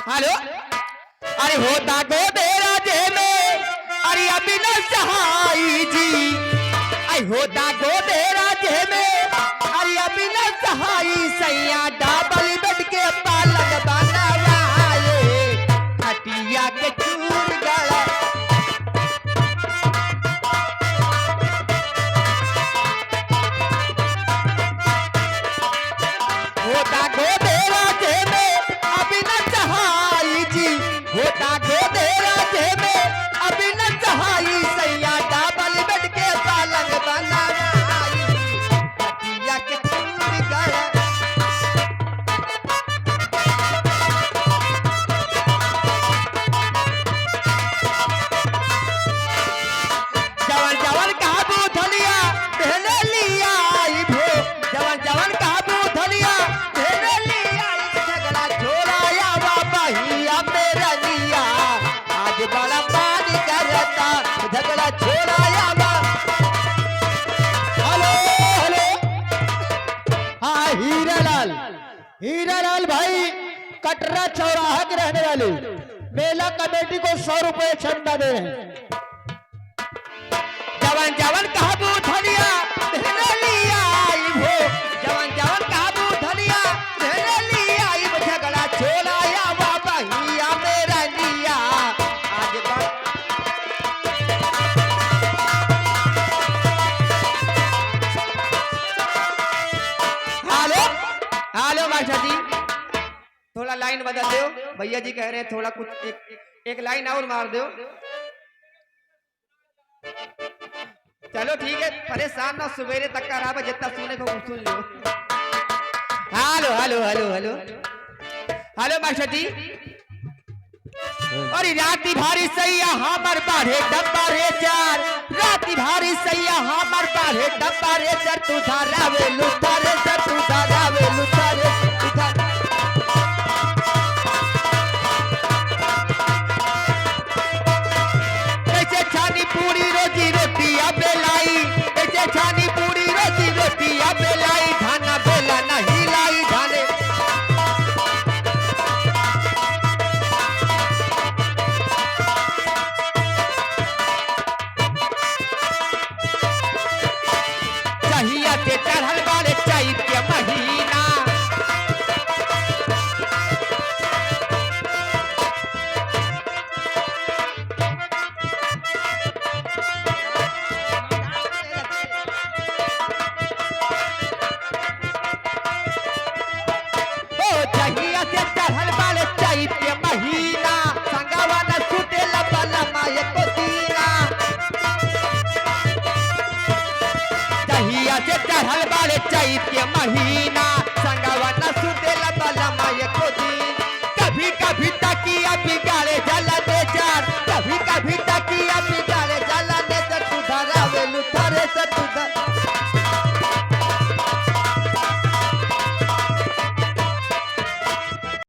hello अरे होता गोदेरा जे में अरे अभी न सहाई जी आई होता गोदेरा जे में अरे अभी न सहाई सैया डबल बेड के पालक बनावाए खटिया के चूर गड़ा होता गोदेरा जे में अभी न सहाई जी होता गोदेरा जे में अभी न सहाई सैया डबल बेड के पालक बनावाई खटिया के चूर गड़ा जवन जवन काबू धनिया पहले लिया आई भो जवन जवन काबू धनिया पहले लिया आई झगड़ा छोड़ाया बाबा हिया मेरा लिया आज बड़ा पानी करता झगड़ा छोड़ाया बा हेलो हेलो हाँ हीरालाल भाई कटरा चौराहा के रहने वाले मेला कमेटी को 100 रुपए चंदा दे रहे हैं जवन जवन काबू धनिया पहले लिया आई भो जवन जवन काबू धनिया पहले लिया आई झगड़ा छोड़ाया बाबा हिया मेरा लिया आज हेलो हेलो मास्टर जी थोड़ा लाइन बदल दो भैया जी कह रहे हैं थोड़ा कुछ एक लाइन और मार दो चलो ठीक है परेशान ना सवेरे तक का रहा जितना सुने को सुन लो hello hello hello hello hello master ji अरे राती भारी सैया हमर बाढ़े डब्बा रे चार राती भारी सैया हमर बाढ़े डब्बा रे चार तू धारावे लुथारे सर तू धारावे लुथारे कैसे छानी पूरी रोजी रोटी अबे लाई कैसे छानी पूरी रोजी रोटी अबे लाई खाना बेला नहीं लाई खाने चाहिए के चढ़ल वाले चाहिए के महीना चाहिए से चढ़ल वाले चाहिए के महीना संगवा न छूटे लबलमा एको दीना चाहिए से चढ़ल वाले चाहिए के महीना संगवा न छूटे लबलमा एको दिन कभी कभी तकिया बिगाड़े जला दे चार कभी कभी तकिया बिगाड़े जला दे तू धरावे लुथारे से तू